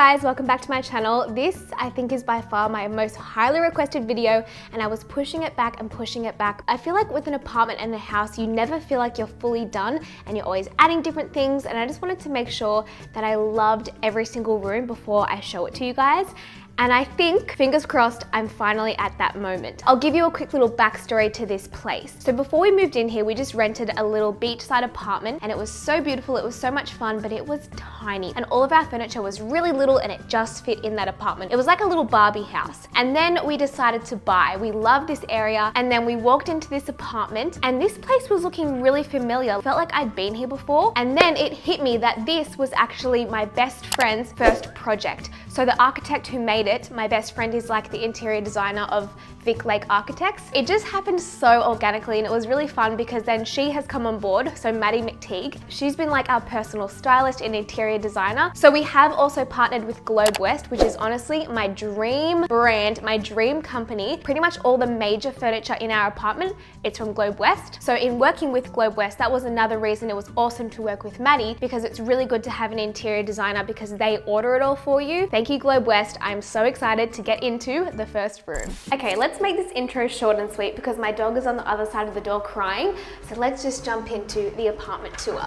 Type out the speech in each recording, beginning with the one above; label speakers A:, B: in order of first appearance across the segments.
A: guys, welcome back to my channel. This I think is by far my most highly requested video, and I was pushing it back and pushing it back. I feel like with an apartment and a house, you never feel like you're fully done and you're always adding different things, and I just wanted to make sure that I loved every single room before I show it to you guys. And I think, fingers crossed, I'm finally at that moment. I'll give you a quick little backstory to this place. So before we moved in here, we just rented a little beachside apartment, and it was so beautiful, it was so much fun, but it was tiny. And all of our furniture was really little and it just fit in that apartment. It was like a little Barbie house. And then we decided to buy. We loved this area, and then we walked into this apartment and this place was looking really familiar. Felt like I'd been here before. And then it hit me that this was actually my best friend's first project. So the architect who made it, my best friend is like the interior designer of Vic Lake Architects. It just happened so organically, and it was really fun because then she has come on board. So Maddie McTeague, she's been like our personal stylist and interior designer. So we have also partnered with GlobeWest, which is honestly my dream brand, my dream company. Pretty much all the major furniture in our apartment, it's from GlobeWest. So in working with GlobeWest, that was another reason it was awesome to work with Maddie, because it's really good to have an interior designer because they order it all for you. Thank you, GlobeWest. I'm so excited to get into the first room. Okay, let's make this intro short and sweet because my dog is on the other side of the door crying. So let's just jump into the apartment tour.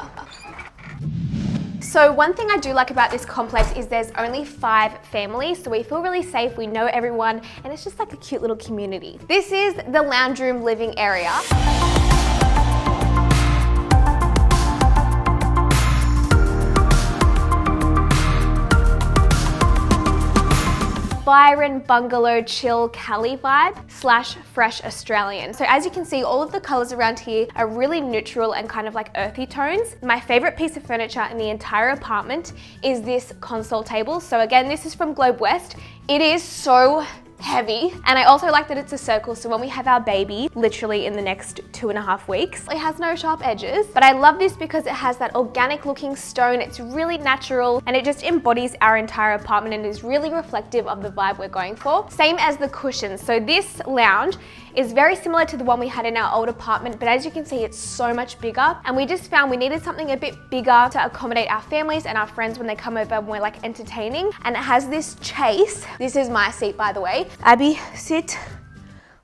A: So one thing I do like about this complex is there's only 5 families, so we feel really safe, we know everyone, and it's just like a cute little community. This is the lounge room living area. Byron bungalow chill Cali vibe / fresh Australian. So as you can see, all of the colors around here are really neutral and kind of like earthy tones. My favorite piece of furniture in the entire apartment is this console table. So again, this is from GlobeWest. It is so heavy, and I also like that it's a circle, so when we have our baby literally in the next 2.5 weeks, it has no sharp edges. But I love this because it has that organic looking stone. It's really natural and it just embodies our entire apartment and is really reflective of the vibe we're going for. Same as the cushions. So this lounge is very similar to the one we had in our old apartment, but as you can see, it's so much bigger, and we just found we needed something a bit bigger to accommodate our families and our friends when they come over and we're like entertaining. And it has this Chaise. This is my seat, by the way. Abby, sit.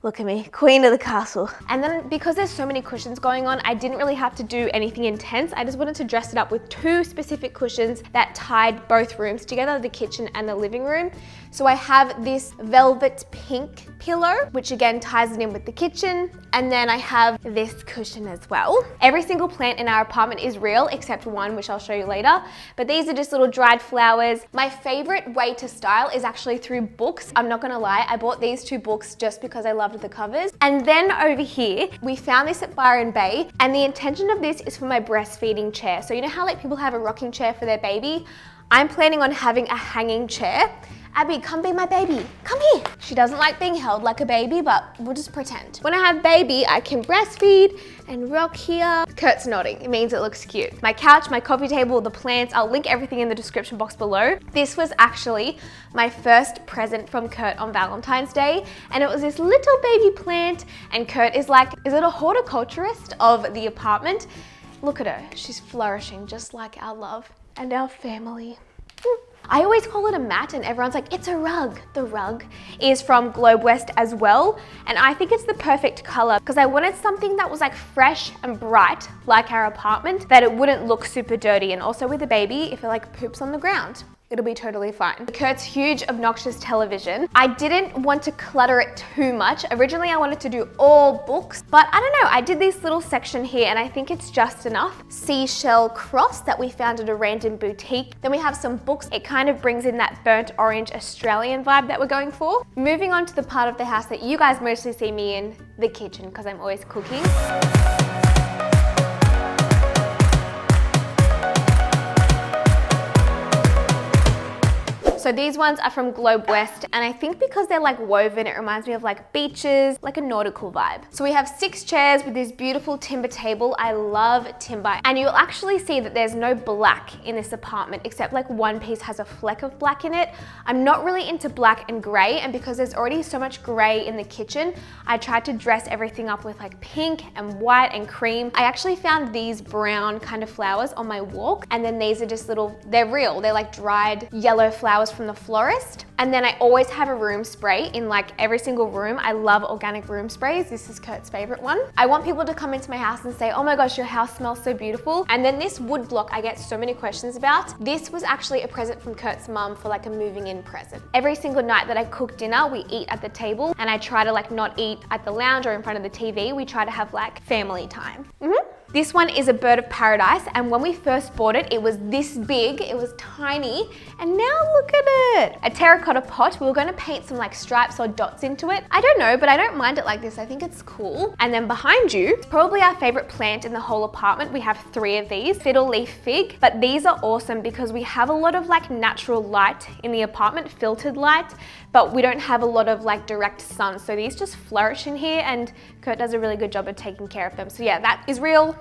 A: Look at me, queen of the castle. And then because there's so many cushions going on, I didn't really have to do anything intense. I just wanted to dress it up with 2 specific cushions that tied both rooms together, the kitchen and the living room. So I have this velvet pink pillow, which again ties it in with the kitchen. And then I have this cushion as well. Every single plant in our apartment is real, except one, which I'll show you later. But these are just little dried flowers. My favorite way to style is actually through books. I'm not gonna lie, I bought these 2 books just because I loved the covers. And then over here, we found this at Byron Bay, and the intention of this is for my breastfeeding chair. So you know how like people have a rocking chair for their baby? I'm planning on having a hanging chair. Abby, come be my baby. Come here. She doesn't like being held like a baby, but we'll just pretend. When I have baby, I can breastfeed and rock here. Kurt's nodding. It means it looks cute. My couch, my coffee table, the plants, I'll link everything in the description box below. This was actually my first present from Kurt on Valentine's Day, and it was this little baby plant, and Kurt is like, is it a horticulturist of the apartment? Look at her. She's flourishing just like our love and our family. I always call it a mat and everyone's like, it's a rug. The rug is from GlobeWest as well. And I think it's the perfect color because I wanted something that was like fresh and bright, like our apartment, that it wouldn't look super dirty. And also with a baby, if it like poops on the ground, it'll be totally fine. Kurt's huge, obnoxious television. I didn't want to clutter it too much. Originally, I wanted to do all books, but I don't know, I did this little section here and I think it's just enough. Seashell cross that we found at a random boutique. Then we have some books. It kind of brings in that burnt orange Australian vibe that we're going for. Moving on to the part of the house that you guys mostly see me in, the kitchen, because I'm always cooking. So these ones are from GlobeWest, and I think because they're like woven, it reminds me of like beaches, like a nautical vibe. So we have 6 chairs with this beautiful timber table. I love timber, and you'll actually see that there's no black in this apartment, except like one piece has a fleck of black in it. I'm not really into black and gray, and because there's already so much gray in the kitchen, I tried to dress everything up with like pink and white and cream. I actually found these brown kind of flowers on my walk, and then these are just little, they're real, they're like dried yellow flowers from the florist. And then I always have a room spray in like every single room. I love organic room sprays. This is Kurt's favorite one. I want people to come into my house and say, oh my gosh, your house smells so beautiful. And then this wood block I get so many questions about. This was actually a present from Kurt's mum for like a moving in present. Every single night that I cook dinner, we eat at the table, and I try to like not eat at the lounge or in front of the TV. We try to have like family time. This one is a bird of paradise, and when we first bought it, it was this big, it was tiny, and now look at it. A terracotta pot. We were going to paint some like stripes or dots into it. I don't know, but I don't mind it like this. I think it's cool. And then behind you, probably our favorite plant in the whole apartment. We have 3 of these, fiddle leaf fig, but these are awesome because we have a lot of like natural light in the apartment, filtered light, but we don't have a lot of like direct sun. So these just flourish in here, and Kurt does a really good job of taking care of them. So yeah, that is real.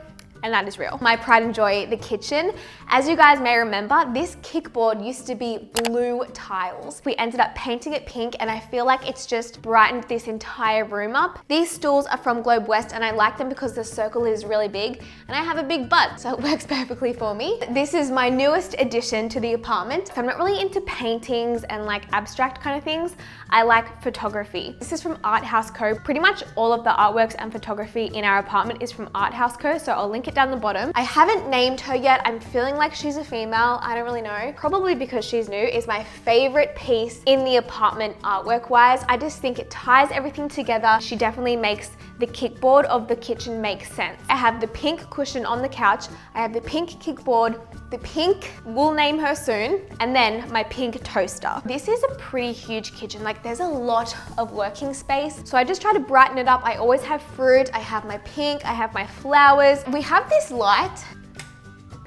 A: And that is real. My pride and joy, the kitchen. As you guys may remember, this kickboard used to be blue tiles. We ended up painting it pink, and I feel like it's just brightened this entire room up. These stools are from GlobeWest, and I like them because the circle is really big, and I have a big butt, so it works perfectly for me. This is my newest addition to the apartment. So I'm not really into paintings and like abstract kind of things. I like photography. This is from ArtHouse Co. Pretty much all of the artworks and photography in our apartment is from ArtHouse Co. So I'll link it down the bottom. I haven't named her yet. I'm feeling like she's a female. I don't really know. Probably because she's new. Is my favorite piece in the apartment artwork wise. I just think it ties everything together. She definitely makes the kickboard of the kitchen make sense. I have the pink cushion on the couch. I have the pink kickboard, the pink, we'll name her soon, and then my pink toaster. This is a pretty huge kitchen. Like there's a lot of working space. So I just try to brighten it up. I always have fruit. I have my pink, I have my flowers. We have this light.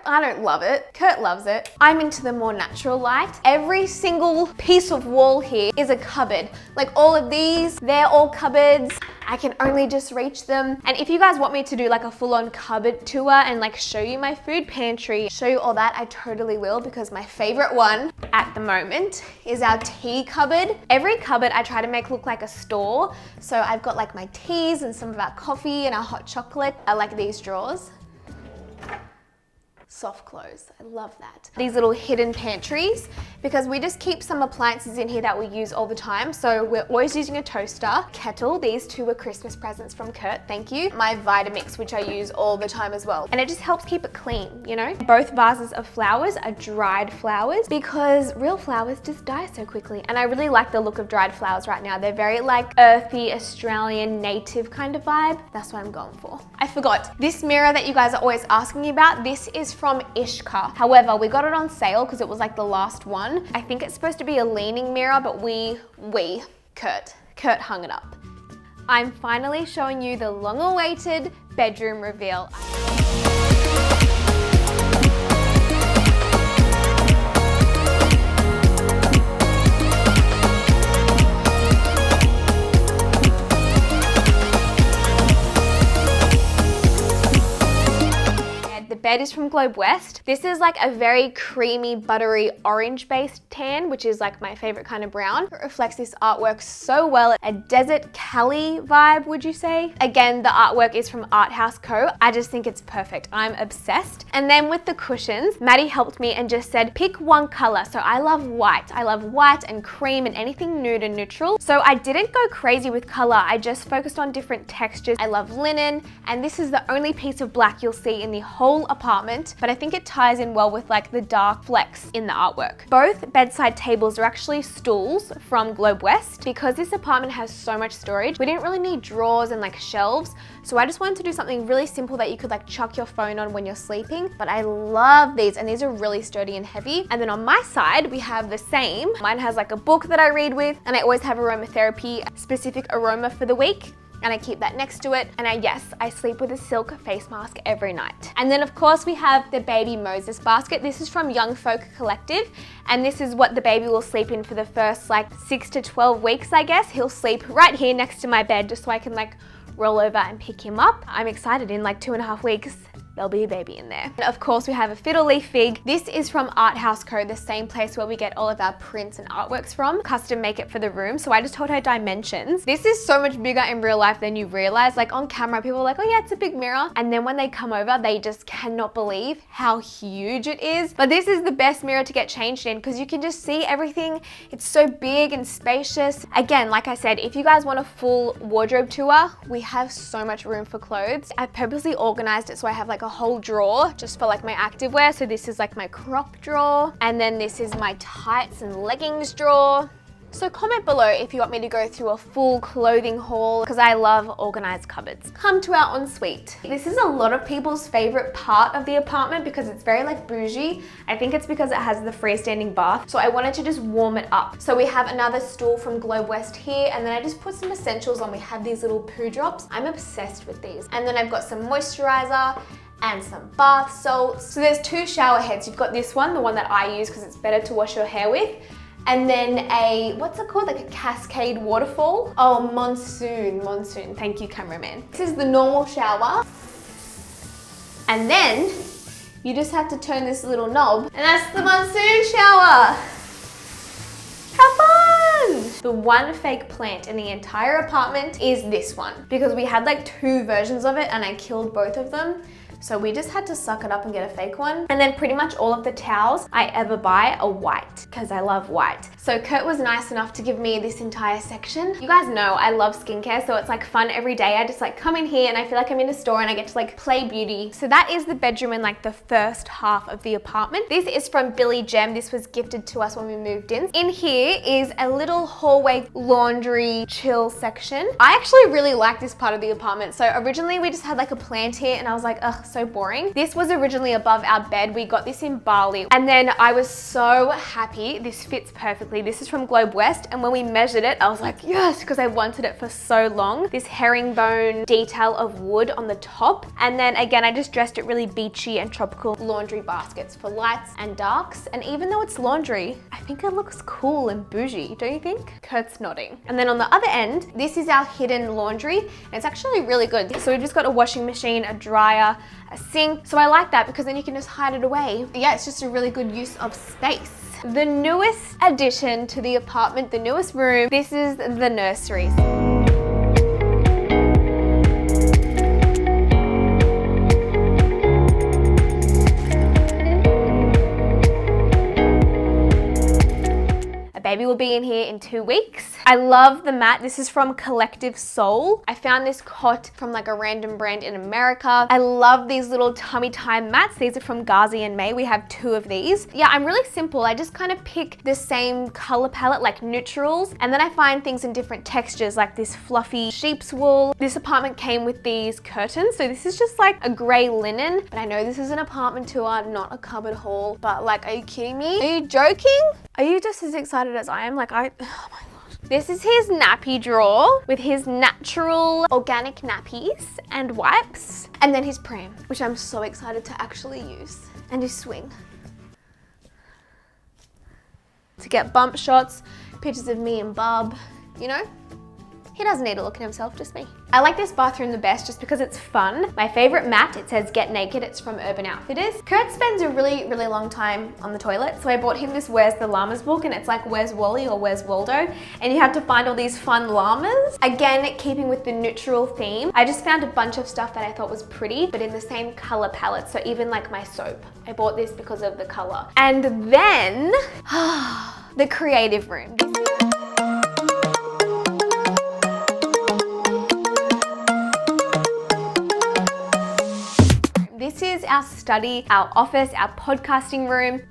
A: I don't love it. Kurt loves it. I'm into the more natural light. Every single piece of wall here is a cupboard. Like all of these, they're all cupboards. I can only just reach them. And if you guys want me to do like a full-on cupboard tour and like show you my food pantry, show you all that, I totally will, because my favorite one at the moment is our tea cupboard. Every cupboard I try to make look like a store. So I've got like my teas and some of our coffee and our hot chocolate. I like these drawers. Soft close. I love that. These little hidden pantries, because we just keep some appliances in here that we use all the time. So we're always using a toaster, kettle. These 2 were Christmas presents from Kurt, thank you. My Vitamix, which I use all the time as well. And it just helps keep it clean, you know? Both vases of flowers are dried flowers because real flowers just die so quickly. And I really like the look of dried flowers right now. They're very like earthy, Australian, native kind of vibe. That's what I'm going for. I forgot, this mirror that you guys are always asking me about, this is from Ishka. However, we got it on sale because it was like the last one. I think it's supposed to be a leaning mirror, but Kurt hung it up. I'm finally showing you the long-awaited bedroom reveal. Bed is from GlobeWest. This is like a very creamy, buttery, orange-based tan, which is like my favorite kind of brown. It reflects this artwork so well. A desert Cali vibe, would you say? Again, the artwork is from ArtHouse Co. I just think it's perfect. I'm obsessed. And then with the cushions, Maddie helped me and just said, pick one color. So I love white. I love white and cream and anything nude and neutral. So I didn't go crazy with color. I just focused on different textures. I love linen, and this is the only piece of black you'll see in the whole apartment, but I think it ties in well with like the dark flecks in the artwork. Both bedside tables are actually stools from GlobeWest. Because this apartment has so much storage, we didn't really need drawers and like shelves, so I just wanted to do something really simple that you could like chuck your phone on when you're sleeping. But I love these, and these are really sturdy and heavy. And then on my side, we have the same. Mine has like a book that I read with, and I always have aromatherapy, specific aroma for the week, and I keep that next to it. And I sleep with a silk face mask every night. And then of course we have the baby Moses basket. This is from Young Folk Collective, and this is what the baby will sleep in for the first like 6 to 12 weeks, I guess. He'll sleep right here next to my bed just so I can like roll over and pick him up. I'm excited. In like 2.5 weeks, there'll be a baby in there. And of course we have a fiddle leaf fig. This is from ArtHouse Co, the same place where we get all of our prints and artworks from. Custom make it for the room. So I just told her dimensions. This is so much bigger in real life than you realize. Like on camera, people are like, oh yeah, it's a big mirror. And then when they come over, they just cannot believe how huge it is. But this is the best mirror to get changed in because you can just see everything. It's so big and spacious. Again, like I said, if you guys want a full wardrobe tour, we have so much room for clothes. I purposely organized it so I have like a whole drawer just for like my activewear. So this is like my crop drawer, and then this is my tights and leggings drawer. So comment below if you want me to go through a full clothing haul because I love organized cupboards. Come to our ensuite. This is a lot of people's favorite part of the apartment because it's very like bougie. I think it's because it has the freestanding bath. So I wanted to just warm it up. So we have another stool from GlobeWest here, and then I just put some essentials on. We have these little poo drops. I'm obsessed with these. And then I've got some moisturizer and some bath salts. So there's 2 shower heads. You've got this one, the one that I use because it's better to wash your hair with. And then a, what's it called? Like a cascade waterfall. Oh, monsoon. Thank you, cameraman. This is the normal shower. And then you just have to turn this little knob and that's the monsoon shower. Have fun! The one fake plant in the entire apartment is this one because we had like 2 versions of it and I killed both of them. So we just had to suck it up and get a fake one. And then pretty much all of the towels I ever buy are white because I love white. So Kurt was nice enough to give me this entire section. You guys know I love skincare, so it's like fun every day. I just like come in here and I feel like I'm in a store and I get to like play beauty. So that is the bedroom in like the first half of the apartment. This is from Billy Gem. This was gifted to us when we moved in. In here is a little hallway laundry chill section. I actually really like this part of the apartment. So originally we just had like a plant here and I was like, ugh, so boring. This was originally above our bed. We got this in Bali. And then I was so happy. This fits perfectly. This is from GlobeWest. And when we measured it, I was like, yes, because I wanted it for so long. This herringbone detail of wood on the top. And then again, I just dressed it really beachy and tropical. Laundry baskets for lights and darks. And even though it's laundry, I think it looks cool and bougie, don't you think? Kurt's nodding. And then on the other end, this is our hidden laundry. And it's actually really good. So we've just got a washing machine, a dryer, a sink. So I like that because then you can just hide it away. But yeah, it's just a really good use of space. The newest addition to the apartment, the newest room, this is the nursery. Baby will be in here in 2 weeks. I love the mat. This is from Collective Soul. I found this cot from like a random brand in America. I love these little tummy time mats. These are from Garzie May. We have 2 of these. Yeah, I'm really simple. I just kind of pick the same color palette, like neutrals, and then I find things in different textures, like this fluffy sheep's wool. This apartment came with these curtains. So this is just like a gray linen, but I know this is an apartment tour, not a cupboard haul, but like, are you kidding me? Are you joking? Are you just as excited as I am? Like oh my gosh. This is his nappy drawer with his natural organic nappies and wipes. And then his pram, which I'm so excited to actually use. And his swing. To get bump shots, pictures of me and Bub, you know? He doesn't need to look at himself, just me. I like this bathroom the best just because it's fun. My favorite mat, it says Get Naked. It's from Urban Outfitters. Kurt spends a really, really long time on the toilet. So I bought him this Where's the Llamas book, and it's like Where's Wally or Where's Waldo? And you have to find all these fun llamas. Again, keeping with the neutral theme. I just found a bunch of stuff that I thought was pretty, but in the same color palette. So even like my soap, I bought this because of the color. And then, the creative room. This is our study, our office, our podcasting room.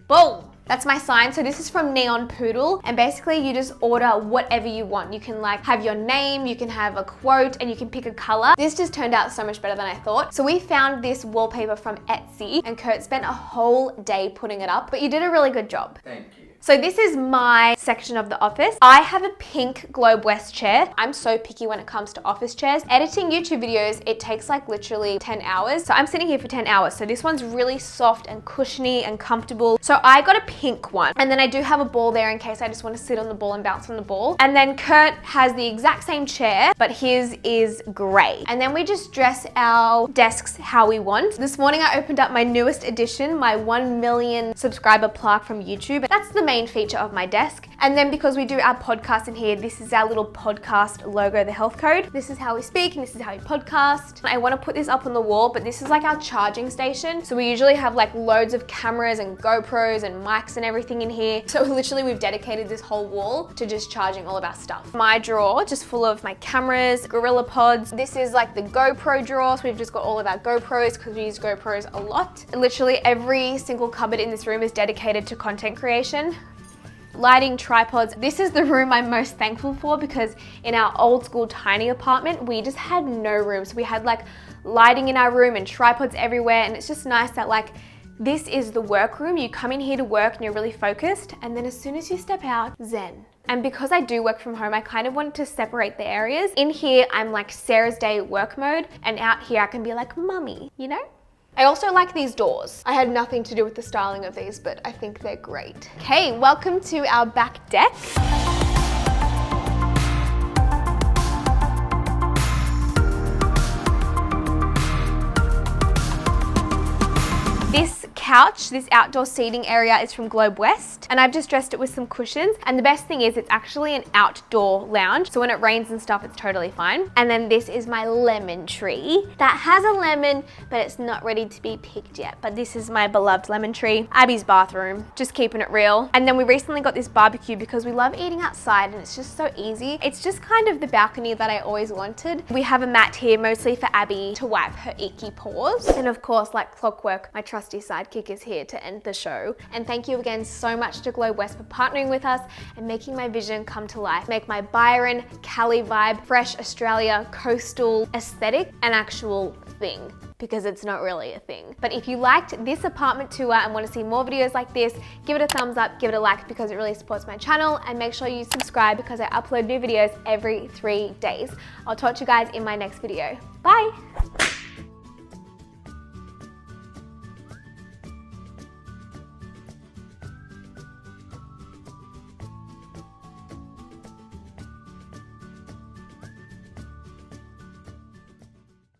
A: Boom! That's my sign. So this is from Neon Poodle, and basically you just order whatever you want. You can like have your name, you can have a quote, and you can pick a color. This just turned out so much better than I thought. So we found this wallpaper from Etsy, and Kurt spent a whole day putting it up, but you did a really good job.
B: Thank you.
A: So this is my section of the office. I have a pink GlobeWest chair. I'm so picky when it comes to office chairs. Editing YouTube videos, it takes like literally 10 hours. So I'm sitting here for 10 hours. So this one's really soft and cushiony and comfortable. So I got a pink one. And then I do have a ball there in case I just want to sit on the ball and bounce on the ball. And then Kurt has the exact same chair, but his is gray. And then we just dress our desks how we want. This morning I opened up my newest edition, my 1 million subscriber plaque from YouTube. That's the main feature of my desk. And then because we do our podcast in here, this is our little podcast logo, the health code. This is how we speak and this is how we podcast. I want to put this up on the wall, but this is like our charging station. So we usually have like loads of cameras and GoPros and mics and everything in here. So literally we've dedicated this whole wall to just charging all of our stuff. My drawer just full of my cameras, Gorilla Pods. This is like the GoPro drawer. So we've just got all of our GoPros because we use GoPros a lot. Literally every single cupboard in this room is dedicated to content creation. Lighting, tripods. This is the room I'm most thankful for because in our old school tiny apartment, we just had no room. So we had like lighting in our room and tripods everywhere. And it's just nice that like, this is the workroom. You come in here to work and you're really focused. And then as soon as you step out, zen. And because I do work from home, I kind of wanted to separate the areas. In here, I'm like Sarah's day work mode. And out here, I can be like mummy, you know? I also like these doors. I had nothing to do with the styling of these, but I think they're great. Okay, welcome to our back deck. This couch, this outdoor seating area is from GlobeWest, and I've just dressed it with some cushions. And the best thing is it's actually an outdoor lounge. So when it rains and stuff, it's totally fine. And then this is my lemon tree that has a lemon, but it's not ready to be picked yet. But this is my beloved lemon tree. Abby's bathroom, just keeping it real. And then we recently got this barbecue because we love eating outside and it's just so easy. It's just kind of the balcony that I always wanted. We have a mat here mostly for Abby to wipe her icky paws. And of course, like clockwork, my trusty sidekick is here to end the show. And thank you again so much to GlobeWest for partnering with us and making my vision come to life. Make my Byron, Cali vibe, fresh Australia, coastal aesthetic an actual thing, because it's not really a thing. But if you liked this apartment tour and want to see more videos like this, give it a thumbs up, give it a like because it really supports my channel, and make sure you subscribe because I upload new videos every 3 days. I'll talk to you guys in my next video. Bye.